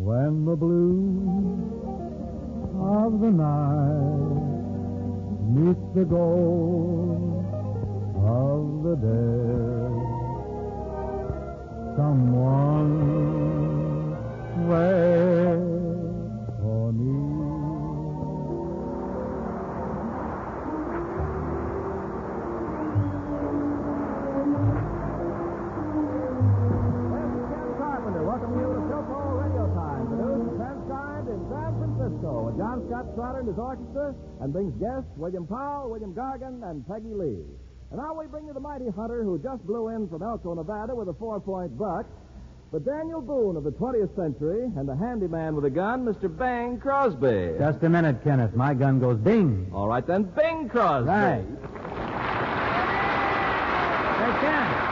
when the blue of the night meets the gold of the day. Someone waits for me. Welcome you to Philco Radio Time, produced and transcribed in San Francisco with John Scott Trotter and his orchestra, and brings guests Wlliam Powell, William Gargan, and Peggy Lee. And now we bring you the mighty hunter who just blew in from Elko, Nevada with a 4-point buck, the Daniel Boone of the 20th century, and the handyman with a gun, Mr. Bing Crosby. Just a minute, Kenneth. My gun goes ding. All right, then, Bing Crosby. Right. Hey, Ken.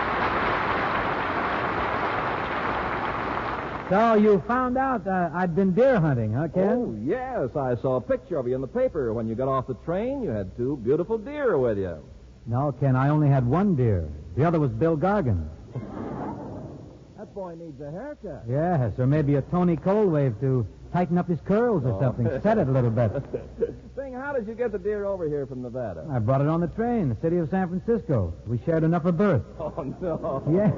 So you found out I'd been deer hunting, huh, Ken? Oh, yes. I saw a picture of you in the paper. When you got off the train, you had 2 beautiful deer with you. No, Ken, I only had 1 deer. The other was Bill Gargan. That boy needs a haircut. Yes, or maybe a Tony Coldwave to tighten up his curls or something. Set it a little bit. Bing, how did you get the deer over here from Nevada? I brought it on the train, the city of San Francisco. We shared enough of berth. Oh, no. Yes.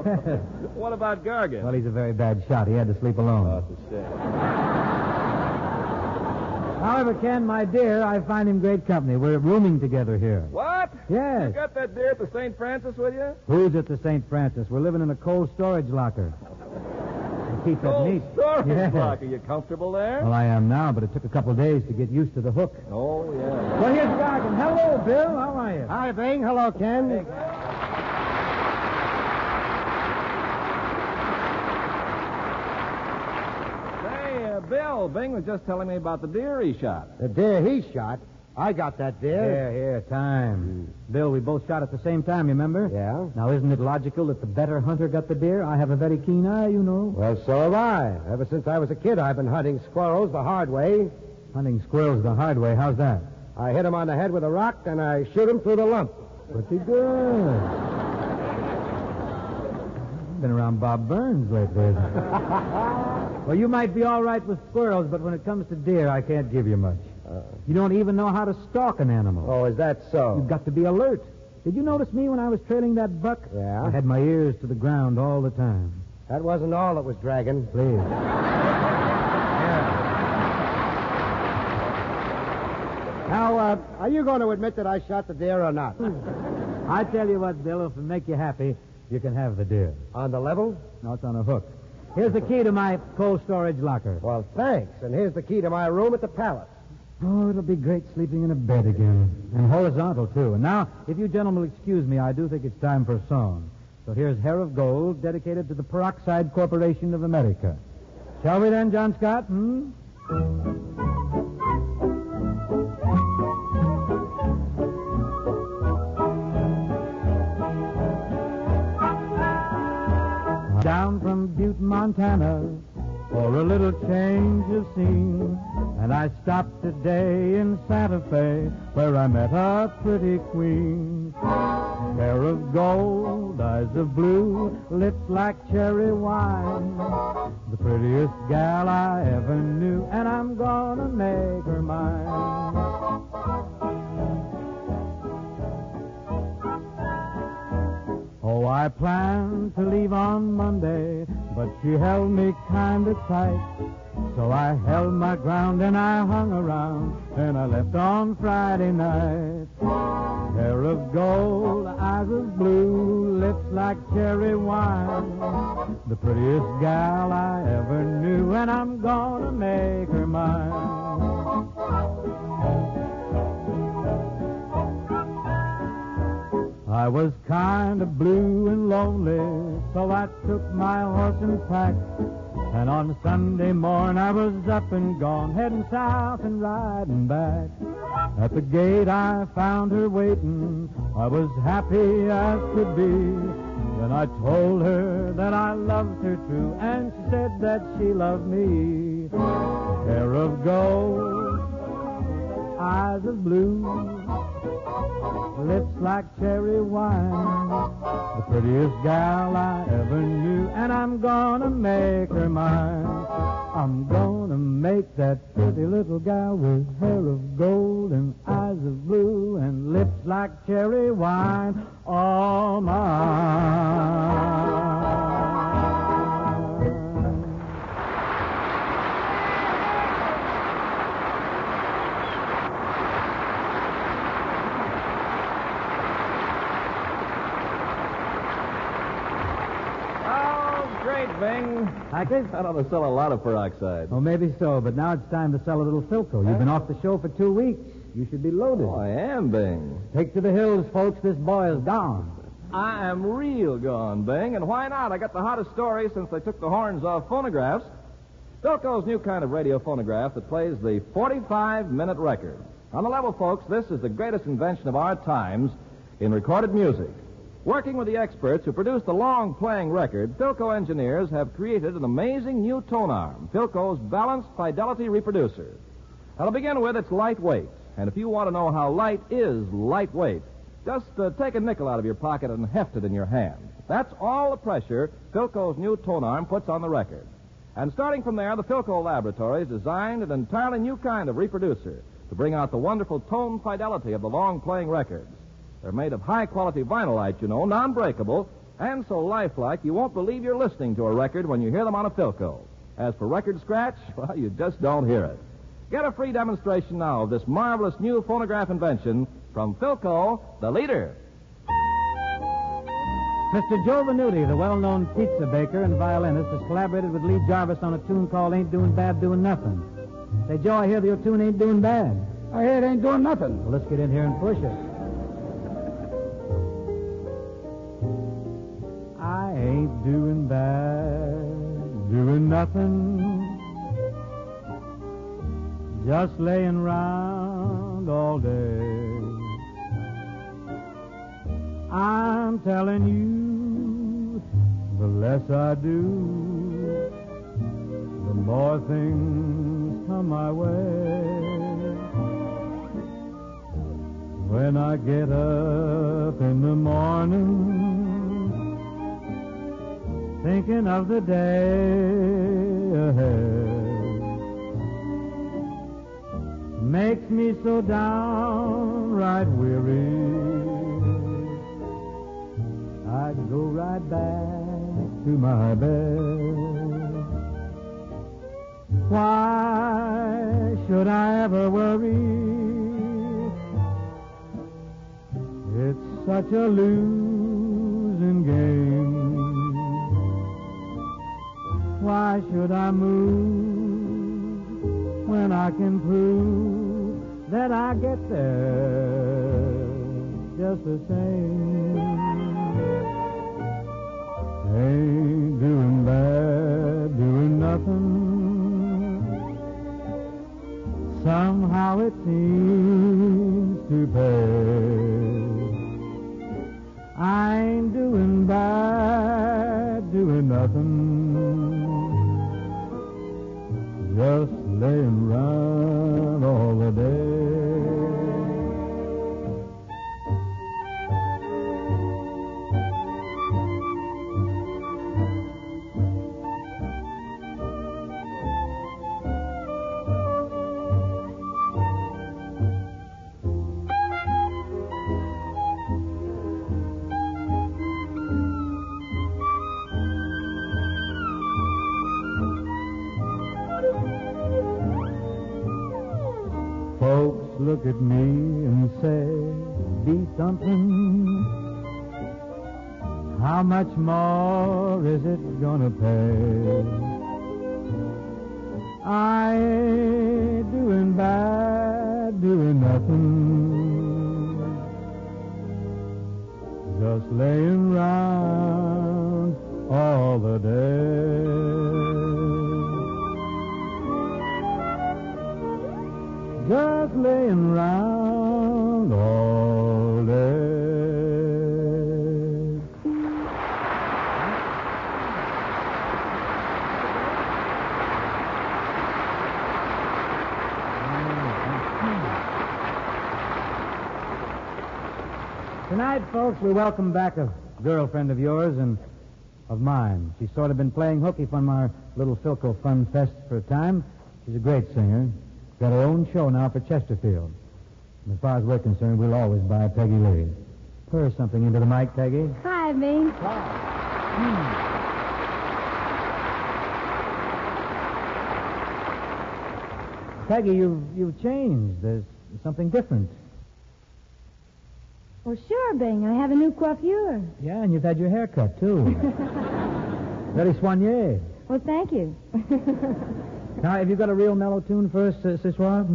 What about Gargan? Well, he's a very bad shot. He had to sleep alone. Oh, it's a shame. However, Ken, my dear, I find him great company. We're rooming together here. What? Yes. You got that deer at the St. Francis with you? Who's at the St. Francis? We're living in a cold storage locker. We keep it neat. Storage Yes. locker. You comfortable there? Well, I am now, but it took a couple of days to get used to the hook. Oh, yeah. Well, here's Gargan. Hello, Bill. How are you? Hi, Bing. Hello, Ken. Hey, Bill, Bing was just telling me about the deer he shot. The deer he shot? I got that deer. Here, time. Bill, we both shot at the same time, you remember? Yeah? Now, isn't it logical that the better hunter got the deer? I have a very keen eye, you know. Well, so have I. Ever since I was a kid, I've been hunting squirrels the hard way. Hunting squirrels the hard way. How's that? I hit him on the head with a rock, and I shoot him through the lump. Pretty good. Been around Bob Burns lately. Well, you might be all right with squirrels, but when it comes to deer, I can't give you much. You don't even know how to stalk an animal. Oh, is that so? You've got to be alert. Did you notice me when I was trailing that buck? Yeah? I had my ears to the ground all the time. That wasn't all that was dragging. Please. Now, are you going to admit that I shot the deer or not? I tell you what, Bill, if it make you happy, you can have the deer. On the level? No, it's on a hook. Here's the key to my cold storage locker. Well, thanks. And here's the key to my room at the Palace. Oh, it'll be great sleeping in a bed again. And horizontal, too. And now, if you gentlemen will excuse me, I do think it's time for a song. So here's Hair of Gold, dedicated to the Peroxide Corporation of America. Shall we then, John Scott? Down from Butte, Montana, for a little change of scene. And I stopped today in Santa Fe, where I met a pretty queen. Hair of gold, eyes of blue, lips like cherry wine. The prettiest gal I ever knew, and I'm gonna make her mine. Oh, I planned to leave on Monday, but she held me kind of tight. So I held my ground and I hung around, and I left on Friday night. Hair of gold, eyes of blue, lips like cherry wine. The prettiest gal I ever knew, and I'm gonna make her mine. I was kind of blue and lonely, so I took my horse and pack. And on Sunday morning I was up and gone, heading south and riding back. At the gate I found her waiting, I was happy as could be. Then I told her that I loved her true, and she said that she loved me. Hair of gold, eyes eyes of blue, lips like cherry wine, the prettiest gal I ever knew, and I'm gonna make her mine. I'm gonna make that pretty little gal with hair of gold and eyes of blue and lips like cherry wine all mine. Bing. Hackett? That ought to sell a lot of peroxide. Oh, maybe so, but now it's time to sell a little Philco. You've been off the show for 2 weeks. You should be loaded. Oh, I am, Bing. Take to the hills, folks. This boy is gone. I am real gone, Bing, and why not? I got the hottest story since they took the horns off phonographs. Philco's new kind of radio phonograph that plays the 45-minute record. On the level, folks, this is the greatest invention of our times in recorded music. Working with the experts who produce the long-playing record, Philco engineers have created an amazing new tone arm, Philco's Balanced Fidelity Reproducer. Now, to begin with, it's lightweight. And if you want to know how light is lightweight, just take a nickel out of your pocket and heft it in your hand. That's all the pressure Philco's new tone arm puts on the record. And starting from there, the Philco Laboratories designed an entirely new kind of reproducer to bring out the wonderful tone fidelity of the long-playing records. They're made of high-quality vinylite, you know, non-breakable, and so lifelike you won't believe you're listening to a record when you hear them on a Philco. As for record scratch, well, you just don't hear it. Get a free demonstration now of this marvelous new phonograph invention from Philco, the leader. Mr. Joe Venuti, the well-known pizza baker and violinist, has collaborated with Lee Jarvis on a tune called Ain't Doing Bad, Doing Nothing. Say, Joe, I hear that your tune ain't doing bad. I hear it ain't doing nothing. Well, let's get in here and push it. I ain't doing bad, doing nothing, just laying round all day. I'm telling you, the less I do, the more things come my way. When I get up in the morning, thinking of the day ahead, makes me so downright weary, I'd go right back to my bed. Why should I ever worry? It's such a losing game. Why should I move when I can prove that I get there just the same? Ain't doing bad, doing nothing. Somehow it seems to pay. I ain't doing bad, doing nothing. Just laying round all the day. Folks look at me and say, be something. How much more is it gonna pay? I ain't doing bad, doing nothing. Just laying round all the day. Just laying round all day. Tonight, folks, we welcome back a girlfriend of yours and of mine. She's sort of been playing hooky from our little Philco Fun Fest for a time. She's a great singer. Got her own show now for Chesterfield. And as far as we're concerned, we'll always buy Peggy Lee. Purr something into the mic, Peggy. Hi, Bing. Peggy, you've changed. There's something different. Well, sure, Bing. I have a new coiffure. Yeah, and you've had your hair cut, too. Very soigné. Well, thank you. Now, have you got a real mellow tune for us, Siswa?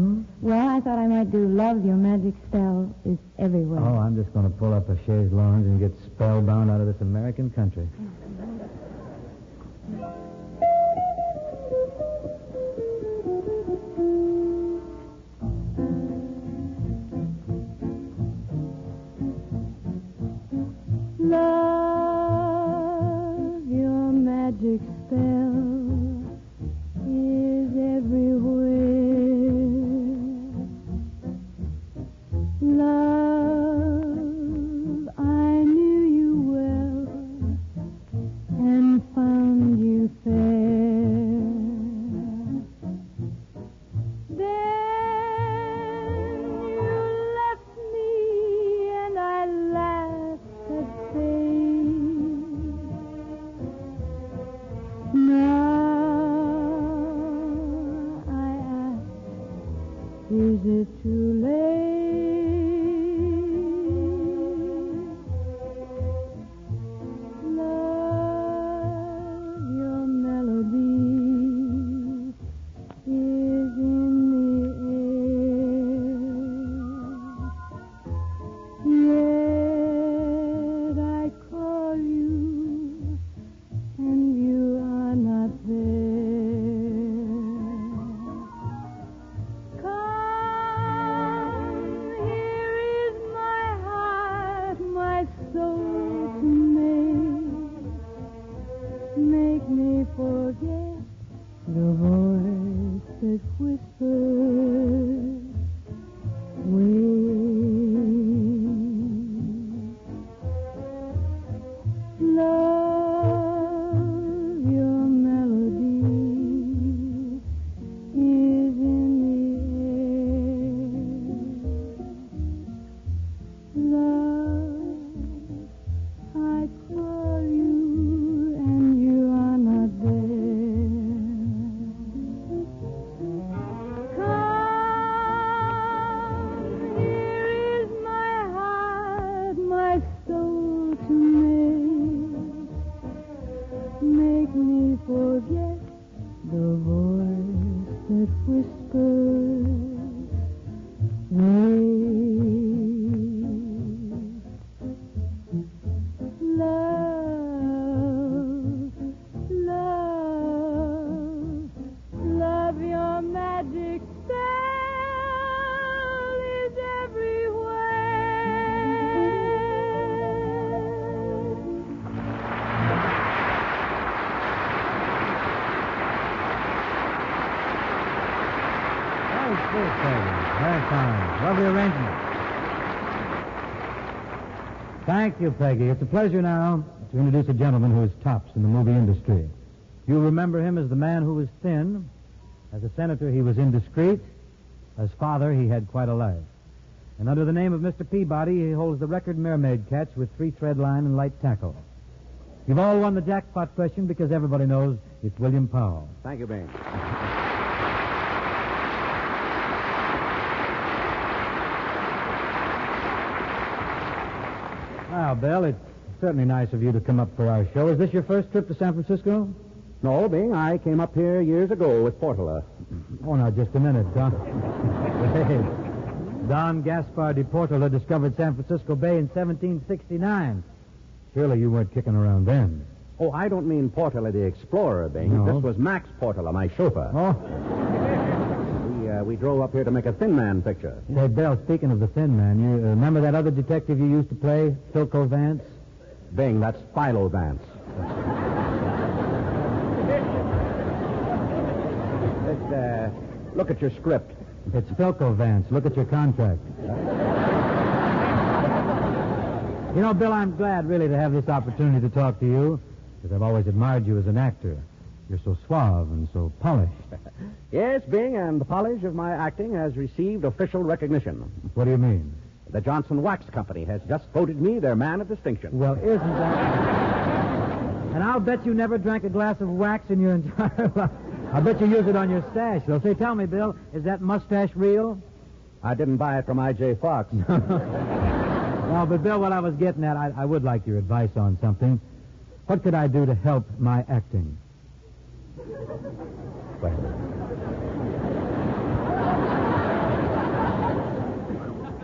Well, I thought I might do Love Your Magic Spell is Everywhere. Oh, I'm just going to pull up a chaise lounge and get spellbound out of this American country. Love, your magic spell is everywhere. Love, I knew you well and found you fair. Then you left me and I laughed at fate. Now I ask, is it too late? Love, your melody is in the air. Yet I call you and you are not there. Come, here is my heart, my soul to make me forget the voice that whispers, wait. Love, your melody is in the air. Love, I call you and you are not there. Come, here is my heart, my soul to make me forget the voice that whispers, wait. Love, love, love, your magic spell is everywhere. Very good, Peggy. Very fine. Lovely arrangement. Thank you, Peggy. It's a pleasure now to introduce a gentleman who is tops in the movie industry. You remember him as the man who was thin. As a senator, he was indiscreet. As father, he had quite a life. And under the name of Mr. Peabody, he holds the record mermaid catch with 3-thread line and light tackle. You've all won the jackpot question because everybody knows it's Wlliam Powell. Thank you, Bing. Well, Bill, it's certainly nice of you to come up for our show. Is this your first trip to San Francisco? No, Bing, I came up here years ago with Portola. Oh, now, just a minute, Don. Hey, Don Gaspar de Portola discovered San Francisco Bay in 1769. Surely you weren't kicking around then. Oh, I don't mean Portola the Explorer, Bing. No. This was Max Portola, my chauffeur. Oh, We drove up here to make a Thin Man picture. say, Bill, speaking of the Thin Man, you remember that other detective you used to play, Philco Vance? Bing, that's Philo Vance. Look at your script. It's Philco Vance. Look at your contract. You know, Bill, I'm glad really to have this opportunity to talk to you, because I've always admired you as an actor. You're so suave and so polished. Yes, Bing, and the polish of my acting has received official recognition. What do you mean? The Johnson Wax Company has just voted me their man of distinction. Well, isn't that... And I'll bet you never drank a glass of wax in your entire life. I bet you use it on your stash. So say, tell me, Bill, is that mustache real? I didn't buy it from I.J. Fox. Well, but Bill, what I was getting at, I would like your advice on something. What could I do to help my acting?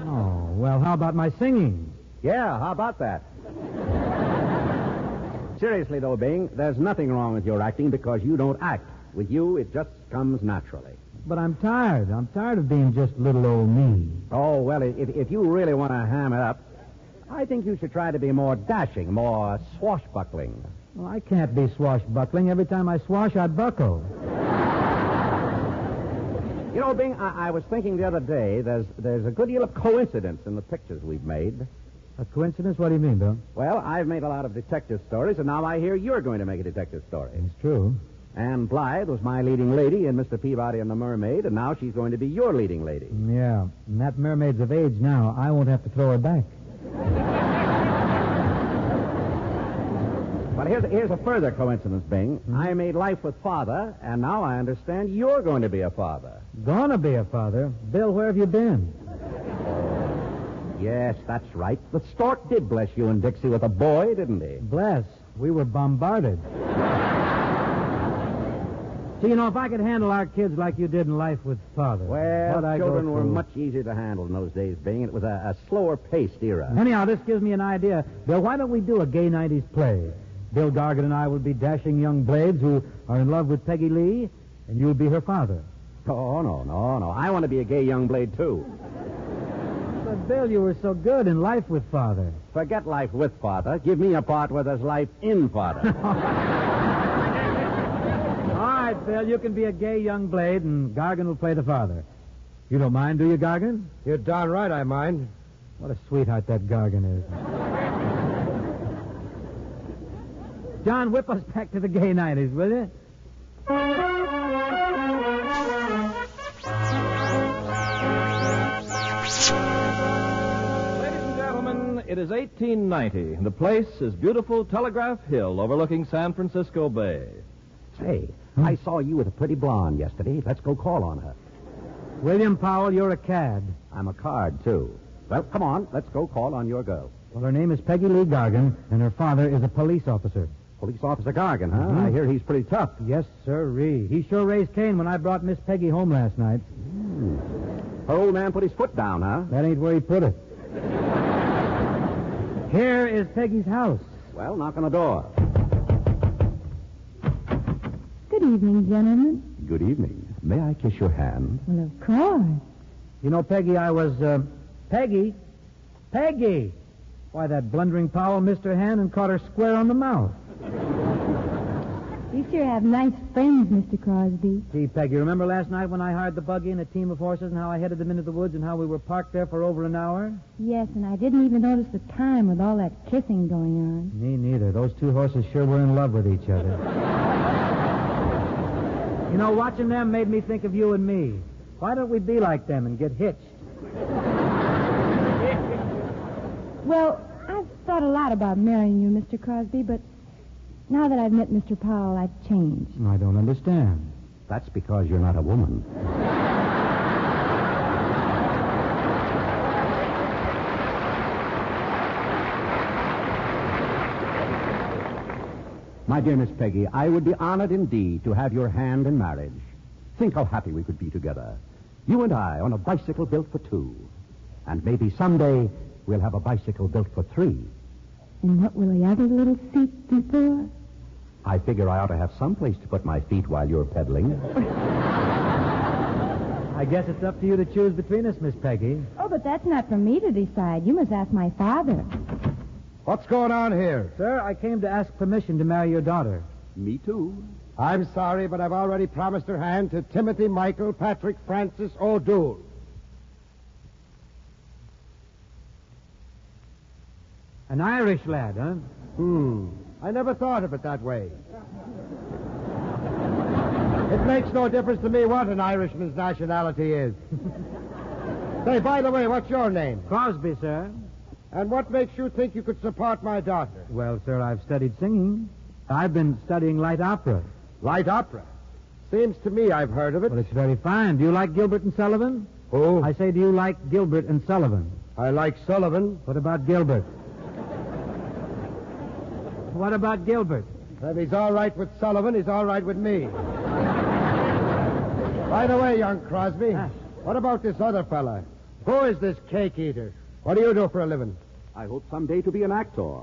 Oh, well, how about my singing? Yeah, how about that? Seriously, though, Bing, there's nothing wrong with your acting because you don't act. With you, it just comes naturally. But I'm tired. I'm tired of being just little old me. Oh, well, if you really want to ham it up, I think you should try to be more dashing, more swashbuckling. Well, I can't be swashbuckling. Every time I swash, I buckle. You know, Bing, I was thinking the other day, there's a good deal of coincidence in the pictures we've made. A coincidence? What do you mean, Bill? Well, I've made a lot of detective stories, and now I hear you're going to make a detective story. It's true. Anne Blythe was my leading lady in Mr. Peabody and the Mermaid, and now she's going to be your leading lady. Yeah, and that mermaid's of age now. I won't have to throw her back. But here's a further coincidence, Bing. Mm-hmm. I made Life with Father, and now I understand you're going to be a father. Gonna be a father? Bill, where have you been? Yes, that's right. The stork did bless you and Dixie with a boy, didn't he? Bless. We were bombarded. See, you know, if I could handle our kids like you did in Life with Father... Well, children were much easier to handle in those days, Bing. It was a slower-paced era. Anyhow, this gives me an idea. Bill, why don't we do a gay 90s play? Bill Gargan and I will be dashing young blades who are in love with Peggy Lee, and you'll be her father. Oh, no. I want to be a gay young blade, too. But, Bill, you were so good in Life with Father. Forget Life with Father. Give me a part where there's life in Father. All right, Bill, you can be a gay young blade, and Gargan will play the father. You don't mind, do you, Gargan? You're darn right I mind. What a sweetheart that Gargan is. John, whip us back to the gay 90s, will you? Ladies and gentlemen, it is 1890. The place is beautiful Telegraph Hill overlooking San Francisco Bay. Hey, I saw you with a pretty blonde yesterday. Let's go call on her. Wlliam Powell, you're a cad. I'm a card, too. Well, come on. Let's go call on your girl. Well, her name is Peggy Lee Gargan, and her father is a police officer. Police Officer Gargan, huh? Mm-hmm. I hear he's pretty tough. Yes, sirree. He sure raised Cain when I brought Miss Peggy home last night. Her old man put his foot down, huh? That ain't where he put it. Here is Peggy's house. Well, knock on the door. Good evening, gentlemen. Good evening. May I kiss your hand? Well, of course. You know, Peggy, I was, Peggy! Peggy! Why, that blundering Powell missed her hand and caught her square on the mouth. You sure have nice friends, Mr. Crosby. Gee, Peggy, remember last night when I hired the buggy and a team of horses and how I headed them into the woods and how we were parked there for over an hour? Yes, and I didn't even notice the time with all that kissing going on. Me neither. Those two horses sure were in love with each other. You know, watching them made me think of you and me. Why don't we be like them and get hitched? Well, I've thought a lot about marrying you, Mr. Crosby, but now that I've met Mr. Powell, I've changed. I don't understand. That's because you're not a woman. My dear Miss Peggy, I would be honored indeed to have your hand in marriage. Think how happy we could be together. You and I on a bicycle built for two. And maybe someday we'll have a bicycle built for three. And what will the other little seat be for? I figure I ought to have some place to put my feet while you're pedaling. I guess it's up to you to choose between us, Miss Peggy. Oh, but that's not for me to decide. You must ask my father. What's going on here? Sir, I came to ask permission to marry your daughter. Me too. I'm sorry, but I've already promised her hand to Timothy Michael Patrick Francis O'Doul. An Irish lad, huh? I never thought of it that way. It makes no difference to me what an Irishman's nationality is. Say, by the way, what's your name? Crosby, sir. And what makes you think you could support my daughter? Well, sir, I've studied singing. I've been studying light opera. Light opera? Seems to me I've heard of it. Well, it's very fine. Do you like Gilbert and Sullivan? Who? I say, do you like Gilbert and Sullivan? I like Sullivan. What about Gilbert? What about Gilbert? If he's all right with Sullivan, he's all right with me. By the way, young Crosby, what about this other fella? Who is this cake eater? What do you do for a living? I hope someday to be an actor.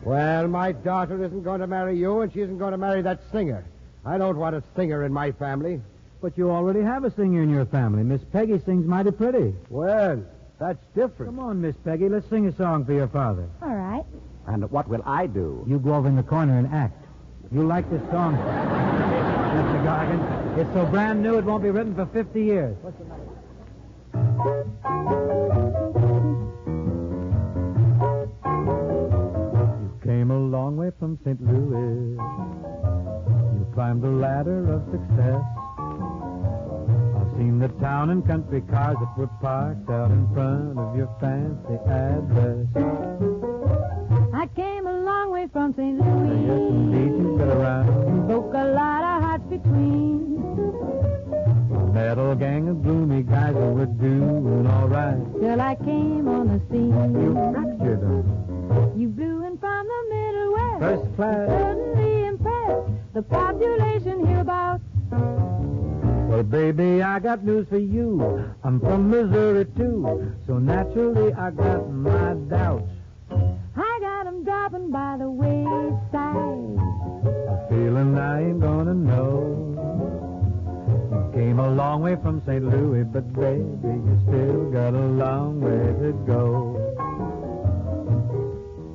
Well, my daughter isn't going to marry you, and she isn't going to marry that singer. I don't want a singer in my family. But you already have a singer in your family. Miss Peggy sings mighty pretty. Well, that's different. Come on, Miss Peggy. Let's sing a song for your father. All right. And what will I do? You go over in the corner and act. You like this song, Mr. Gargan. It's so brand new it won't be written for 50 years. What's the matter? You came a long way from St. Louis. You climbed the ladder of success. I've seen the town and country cars that were parked out in front of your fancy address. I came a long way from St. Louis. Yes, indeed, you've been around. Broke a lot of hearts between. A metal gang of gloomy guys who were doing all right. Till I came on the scene. You fractured them. You blew in from the Middle West. First class. Certainly impressed the population hereabouts. Well, baby, I got news for you. I'm from Missouri, too. So naturally, I got my doubts. I got 'em dropping by the wayside. A feeling I ain't gonna know. You came a long way from St. Louis, but baby, you still got a long way to go.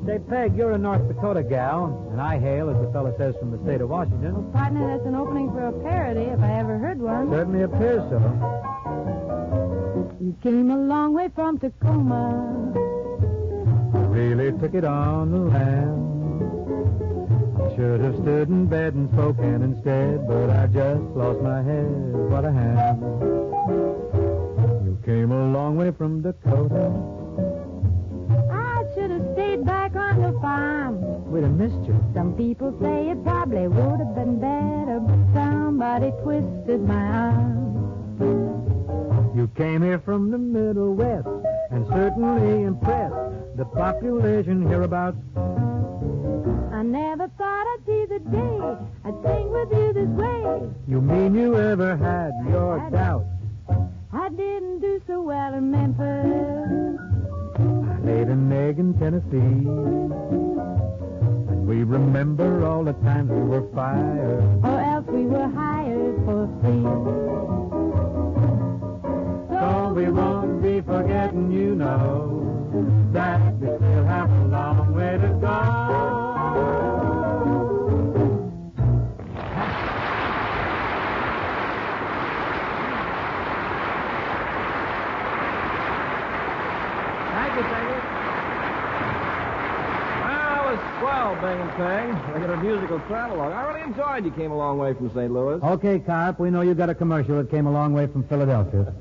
Say, Peg, you're a North Dakota gal, and I hail, as the fellow says, from the state of Washington. Well, partner, that's an opening for a parody, if I ever heard one. Certainly appears so. You came a long way from Tacoma. Really took it on the land. I should have stood in bed and spoken instead, but I just lost my head. What a hand. You came a long way from Dakota. I should have stayed back on the farm. We'd have missed you. Some people say it probably would have been better, but somebody twisted my arm. You came here from the Middle West and certainly impressed the population hereabouts. I never thought I'd see the day I'd sing with you this way. You mean you ever had your doubts? I didn't do so well in Memphis. I laid an egg in Tennessee. And we remember all the times we were fired. Or else we were hired for free. So we won't be forgetting, you know, that we still have a long way to go. Thank you, Peggy. Well, that was swell, Bing and Peg. Regular musical travelogue. I really enjoyed You Came a Long Way from St. Louis. Okay, Carp, we know you got a commercial that came a long way from Philadelphia.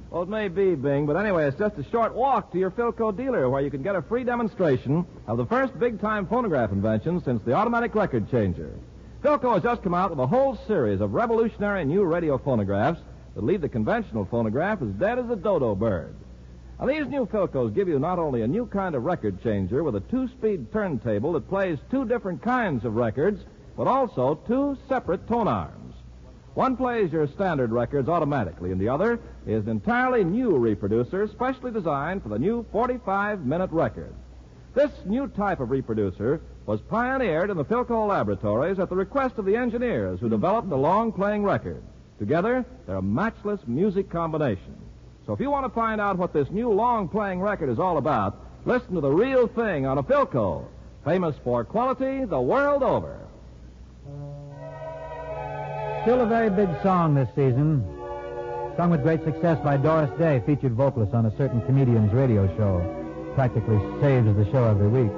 Well, it may be, Bing, but anyway, it's just a short walk to your Philco dealer where you can get a free demonstration of the first big-time phonograph invention since the automatic record changer. Philco has just come out with a whole series of revolutionary new radio phonographs that leave the conventional phonograph as dead as a dodo bird. Now, these new Philcos give you not only a new kind of record changer with a 2-speed turntable that plays 2 different kinds of records, but also 2 separate tone arms. One plays your standard records automatically, and the other is an entirely new reproducer specially designed for the new 45-minute record. This new type of reproducer was pioneered in the Philco laboratories at the request of the engineers who developed the long-playing record. Together, they're a matchless music combination. So if you want to find out what this new long-playing record is all about, listen to the real thing on a Philco, famous for quality the world over. Still a very big song this season. Sung with great success by Doris Day, featured vocalist on a certain comedian's radio show. practically saves the show every week.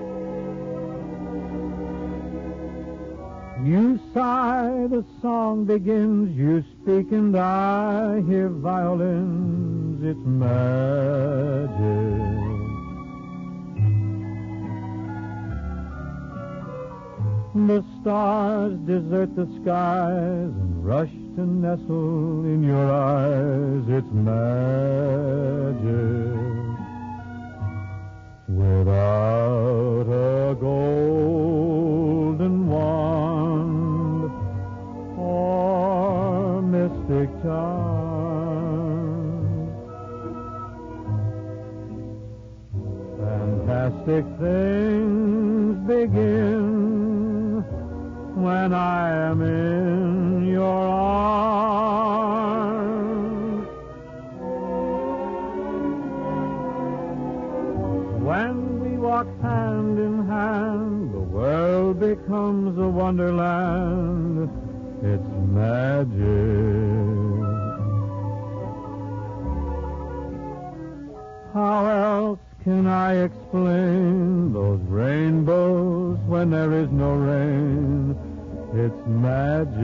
You sigh, the song begins, you speak and I hear violins, it's magic. The stars desert the skies and rush to nestle in your eyes, it's magic. Without a golden wand or mystic charm, fantastic things begin when I am in your arms. When we walk hand in hand, the world becomes a wonderland. It's magic. How else can I explain those rainbows when there is no rain? It's magic.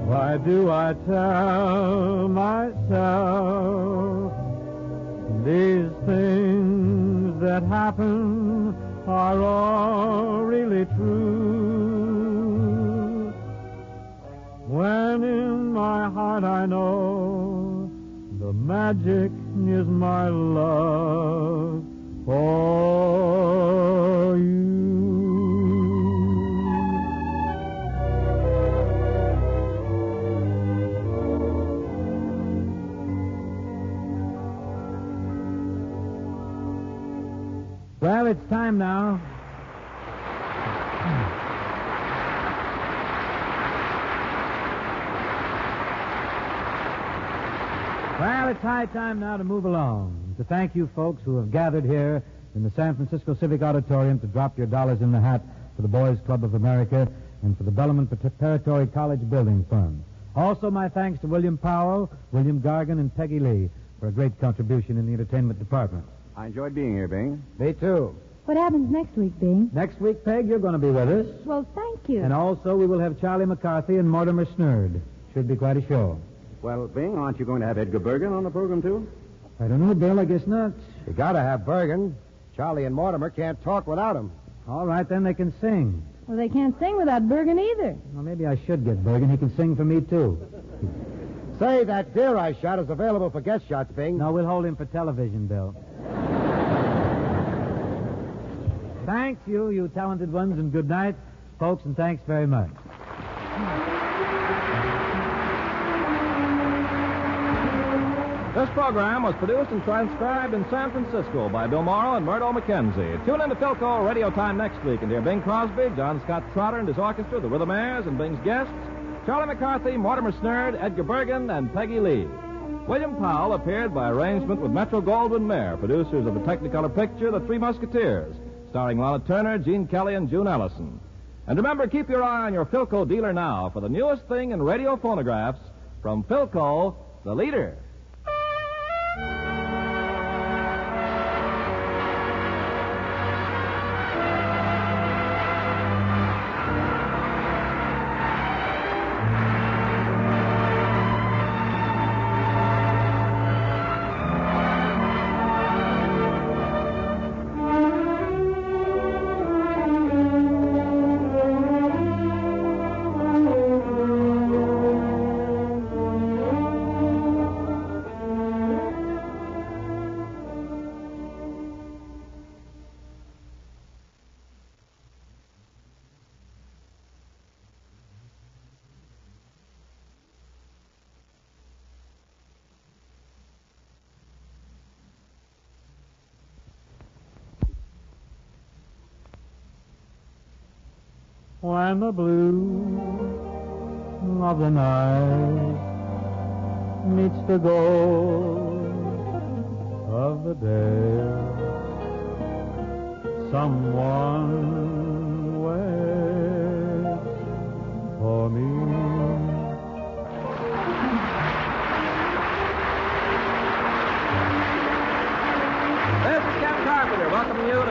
Why do I tell myself these things that happen are all really true? When in my heart I know the magic is my love for you. Well, it's time now. Well, it's high time now to move along. To thank you folks who have gathered here in the San Francisco Civic Auditorium to drop your dollars in the hat for the Boys Club of America and for the Bellarmine Preparatory College Building Fund. Also, my thanks to Wlliam Powell, Wlliam Gargan, and Peggy Lee for a great contribution in the entertainment department. I enjoyed being here, Bing. Me too. What happens next week, Bing? Next week, Peg, you're going to be with us. Well, thank you. And also, we will have Charlie McCarthy and Mortimer Snerd. Should be quite a show. Well, Bing, aren't you going to have Edgar Bergen on the program, too? I don't know, Bill. I guess not. You gotta have Bergen. Charlie and Mortimer can't talk without him. All right, then they can sing. Well, they can't sing without Bergen either. Well, maybe I should get Bergen. He can sing for me, too. Say, that deer I shot is available for guest shots, Bing. No, we'll hold him for television, Bill. Thanks, you talented ones, and good night, folks, and thanks very much. This program was produced and transcribed in San Francisco by Bill Morrow and Murdo McKenzie. Tune in to Philco Radio Time next week and hear Bing Crosby, John Scott Trotter and his orchestra, the Rhythmaires, and Bing's guests, Charlie McCarthy, Mortimer Snerd, Edgar Bergen, and Peggy Lee. Wlliam Powell appeared by arrangement with Metro-Goldwyn-Mayer, producers of the Technicolor picture The Three Musketeers, starring Lana Turner, Gene Kelly, and June Ellison. And remember, keep your eye on your Philco dealer now for the newest thing in radio phonographs from Philco, the leader. When the blue of the night meets the gold of the day, someone waits for me.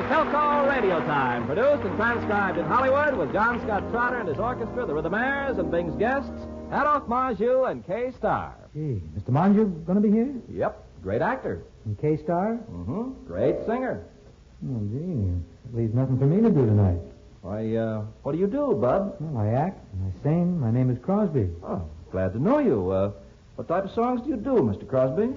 Philco Radio Time, produced and transcribed in Hollywood with John Scott Trotter and his orchestra, the Rhythmaires, and Bing's guests, Adolph Manjou and Kay Starr. Gee, Mr. Manjou going to be here? Yep, great actor. And Kay Starr? Mm-hmm, great singer. Oh, gee, that leaves nothing for me to do tonight. Why, what do you do, Bud? Well, I act and I sing. My name is Crosby. Oh, glad to know you. What type of songs do you do, Mr. Crosby?